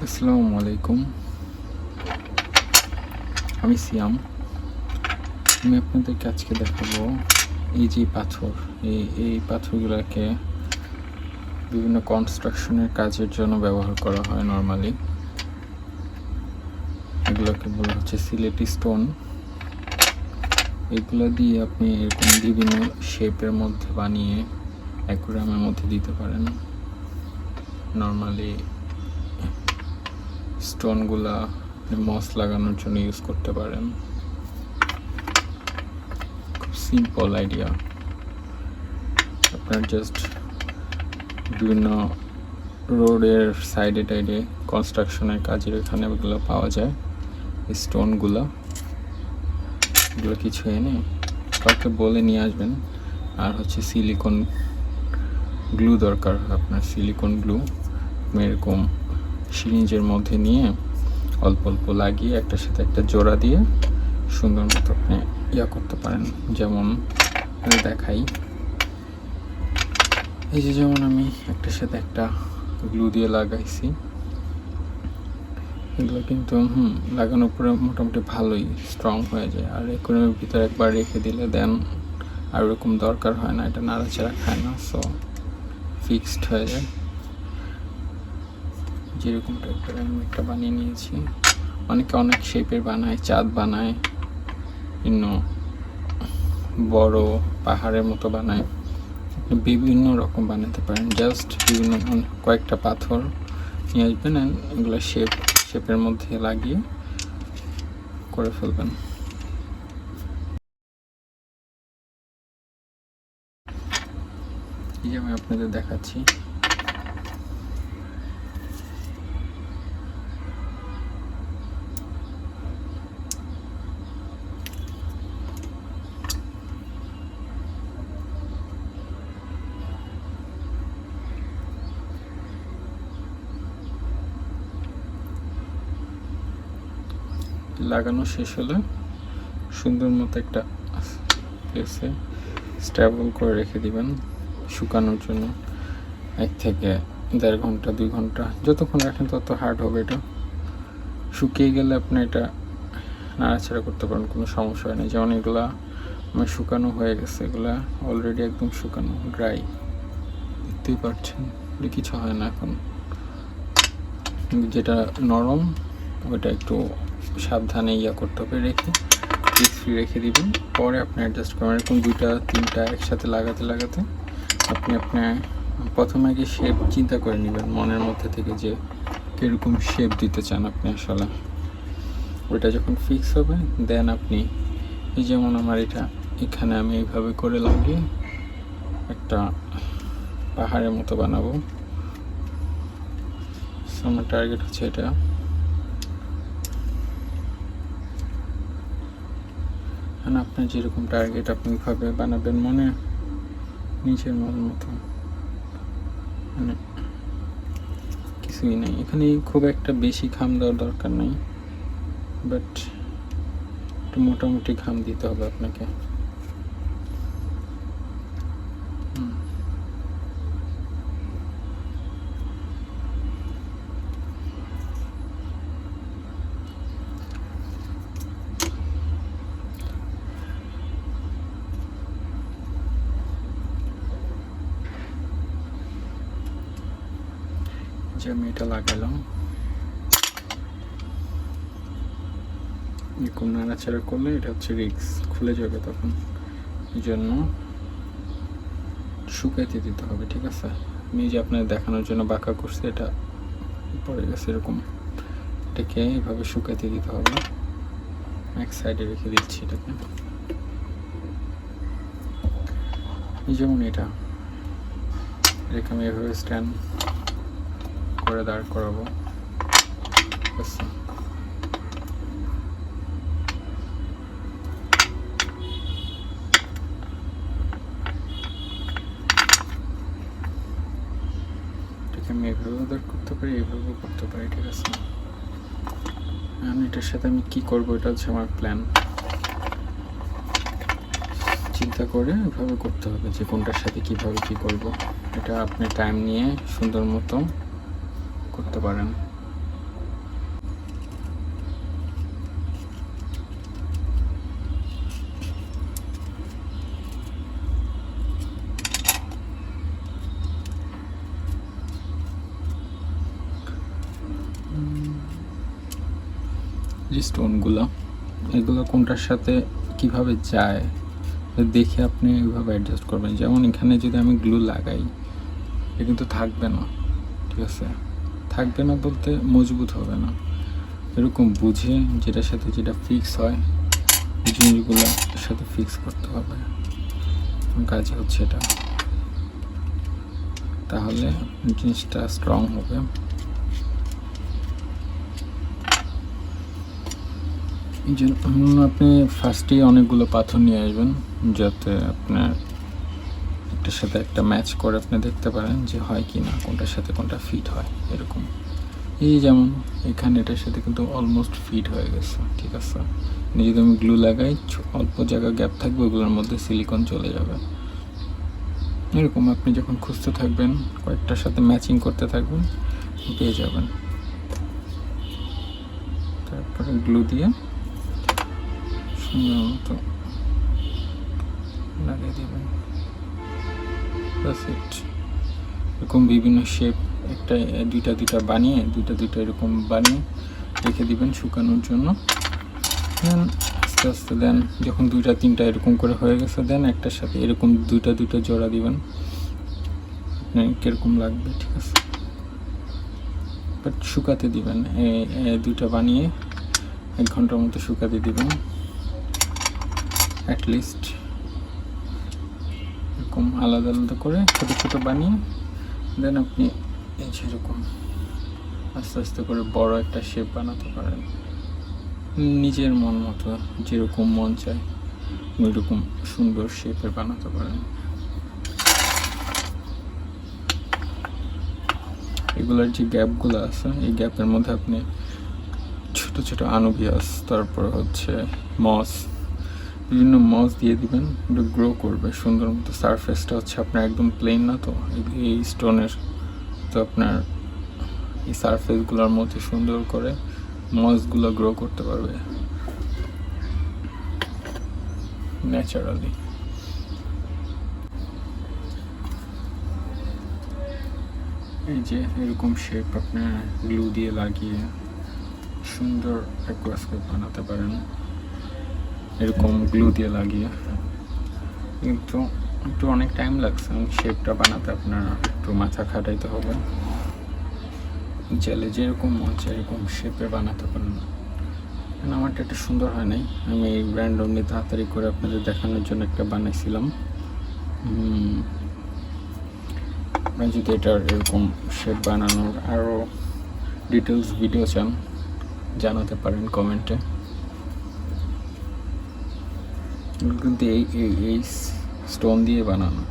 আসসালামু আলাইকুম, আমি সিয়াম। আমি আপনাদেরকে আজকে দেখাবো এই যে পাথর, এই পাথরগুলোকে বিভিন্ন কনস্ট্রাকশনের কাজের জন্য ব্যবহার করা হয় নর্মালি। এগুলোকে বলা হচ্ছে সিলেটি স্টোন। এগুলো দিয়ে আপনি এরকম বিভিন্ন শেপের মধ্যে বানিয়ে অ্যাকুয়ারিয়ামের মধ্যে দিতে পারেন। নর্মালি স্টোনগুলা মস লাগানোর জন্য ইউজ করতে পারেন। খুব সিম্পল আইডিয়া। আপনার জাস্ট বিভিন্ন রোডের সাইডে টাইডে কনস্ট্রাকশনের কাজের এখানে ওগুলো পাওয়া যায়। এই স্টোনগুলো এগুলো কিছু এনে কাউকে বলে নিয়ে আসবেন। আর হচ্ছে সিলিকন গ্লু দরকার। আপনার সিলিকন গ্লু এরকম সিরিঞ্জের মধ্যে নিয়ে অল্প অল্প লাগিয়ে একটার সাথে একটা জোড়া দিয়ে সুন্দর মতো আপনি করতে পারেন। যেমন দেখাই, এই যে যেমন আমি একটার সাথে একটা গ্লু দিয়ে লাগাইছি। এগুলো কিন্তু লাগানোর পরে মোটামুটি ভালোই স্ট্রং হয়ে যায়। আর অ্যাকুয়ারিয়ামের ভিতরে একবার রেখে দিলে দেন আর ওরকম দরকার হয় না, এটা নাড়াচাড়া খায় না, সো ফিক্সড হয়ে যায়। যেরকম টাইপের আমি একটা বানিয়ে নিয়েছি। অনেকে অনেক শেপের বানায়, চাঁদ বানায়, বড় পাহাড়ের মতো বানায়। আপনি বিভিন্ন রকম বানাতে পারেন। জাস্ট বিভিন্ন কয়েকটা পাথর নিয়ে আসবেন, এগুলো শেপের মধ্যে লাগিয়ে করে ফেলবেন। এই যে আমি আপনাদের দেখাচ্ছি। লাগানো শেষ হলে সুন্দর মতো একটা প্লেসে স্টেবল করে রেখে দিবেন শুকানোর জন্য। 1 থেকে 1.5 ঘন্টা 2 ঘন্টা যতক্ষণ রাখেন তত হার্ড হবে। এটা শুকিয়ে গেলে আপনি এটা নাড়াচাড়া করতে পারেন, কোনো সমস্যা হয় না। যেমন এগুলা আমার শুকানো হয়ে গেছে, এগুলা অলরেডি একদম শুকানো, ড্রাই, দেখতেই পাচ্ছেন। কিছু হয় না এখন। কিন্তু যেটা নরম ওইটা একটু সাবধানে করতে হবে, রেখে ফ্রি রেখে দিবেন। পরে আপনি অ্যাডজাস্ট করবেন। এরকম 2-3টা একসাথে লাগাতে লাগাতে আপনি আপনার প্রথমে আগে শেপ চিন্তা করে নেবেন মনের মধ্যে থেকে, যে কীরকম শেপ দিতে চান আপনি আসলে। ওইটা যখন ফিক্স হবে দেন আপনি, এই যেমন আমার এটা এখানে আমি এইভাবে করে লাগিয়ে একটা পাহাড়ের মতো বানাবো। আমার টার্গেট হচ্ছে এটা। আপনার যেরকম টার্গেট আপনি ওইভাবে বানাবেন, নিজের মন মতো। মানে কিছুই নেই এখানে, খুব একটা বেশি ঘাম দেওয়ার দরকার নেই, বাট একটু মোটামুটি ঘাম দিতে হবে আপনাকে। যে আমি এটা লাগালাম, এরকম নাড়াচাড়া করলে এটা হচ্ছে রিক্স, খুলে যাবে তখন। এই জন্য শুকাইতে দিতে হবে, ঠিক আছে? আমি যে আপনার দেখানোর জন্য বাঁকা করছি, এটা পড়ে গেছে এরকম। এটাকে এইভাবে শুকাইতে দিতে হবে। এক সাইডে রেখে দিচ্ছি এটাকে। যেমন এটা রেখে আমি এভাবে স্ট্যান্ড করে দাঁড় করাবো। আমি এভাবেও দাঁড় করতে পারি, এভাবেও করতে পারি, ঠিক আছে? এটার সাথে আমি কি করবো, এটা হচ্ছে আমার প্ল্যান। চিন্তা করে এভাবে করতে হবে যে কোনটার সাথে কিভাবে কি করব। এটা আপনি টাইম নিয়ে সুন্দর মতো করতে পারেন। যে স্টোনগুলো, এগুলো কোনটার সাথে কিভাবে যায় দেখে আপনি ওইভাবে অ্যাডজাস্ট করবেন। যেমন এখানে যদি আমি গ্লু লাগাই, এটা কিন্তু থাকবে না, ঠিক আছে? থাকবে না বলতে মজবুত হবে না। এরকম বুঝে যেটার সাথে যেটা ফিক্স হয় এই জিনিসগুলোর সাথে ফিক্স করতে হবে। কাজ হচ্ছে এটা, তাহলে জিনিসটা স্ট্রং হবে। এই জন্য আপনি ফার্স্টেই অনেকগুলো পাথর নিয়ে আসবেন, যাতে আপনার একটার সাথে একটা ম্যাচ করে আপনি দেখতে পারেন যে হয় কি না, কোনটার সাথে কোনটা ফিট হয়। এরকম এই যেমন এখানে এটার সাথে কিন্তু অলমোস্ট ফিট হয়ে গেছে, ঠিক আছে? যদি আমি গ্লু লাগাই, অল্প জায়গা গ্যাপ থাকবে, ওগুলোর মধ্যে সিলিকন চলে যাবে। এরকম আপনি যখন খুঁজতে থাকবেন, কয়েকটার সাথে ম্যাচিং করতে থাকবেন, পেয়ে যাবেন। তারপরে গ্লু দিয়ে সুন্দর মতো লাগিয়ে দেবেন। এরকম বিভিন্ন শেপ একটা দুইটা বানিয়ে দুইটা এরকম বানিয়ে রেখে দিবেন শুকানোর জন্য। দেন আস্তে আস্তে দেন যখন 2-3টা এরকম করে হয়ে গেছে, দেন একটার সাথে এরকম দুইটা জোড়া দিবেন। কীরকম লাগবে, ঠিক আছে? বাট শুকাতে দিবেন, দুইটা বানিয়ে 1 ঘন্টার মতো শুকাতে দিবেন অ্যাটলিস্ট। এরকম আলাদা আলাদা করে ছোটো বানিয়ে দেন আপনি এই যেরকম আস্তে আস্তে করে বড় একটা শেপ বানাতে পারেন। নিজের মন মতো যেরকম মন চায় ওইরকম সুন্দর শেপের বানাতে পারেন। এগুলোর যে গ্যাপগুলো আছে, এই গ্যাপের মধ্যে আপনি ছোট ছোট আনুবিয়াস, তারপর হচ্ছে মস, বিভিন্ন মস দিয়ে দিবেন। এটা গ্রো করবে সুন্দর মতো। সারফেসটা হচ্ছে আপনার একদম প্লেন না তো, এই স্টোনের, তো আপনার এই সারফেসগুলোর মধ্যে সুন্দর করে মসগুলো গ্রো করতে পারবে ন্যাচারালি। এই যে এরকম শেপ আপনার গ্লু দিয়ে লাগিয়ে সুন্দর অ্যাকুয়াস্কেপ বানাতে পারেন, এরকম গ্লু দিয়ে লাগিয়ে। কিন্তু একটু অনেক টাইম লাগছে শেপটা বানাতে, আপনার একটু মাথা খাটাইতে হবে। চাইলে যেরকম মন চায় এরকম শেপে বানাতে পারেন। আমারটা একটু সুন্দর হয় নাই, আমি র্যান্ডমলি তাড়াতাড়ি করে আপনাদের দেখানোর জন্য একটা বানাইছিলাম। আপনি যদি এটার এরকম শেপ বানানোর আরও ডিটেলস ভিডিও চান, জানাতে পারেন কমেন্টে। কিন্তু এই স্টোন দিয়ে বানানো।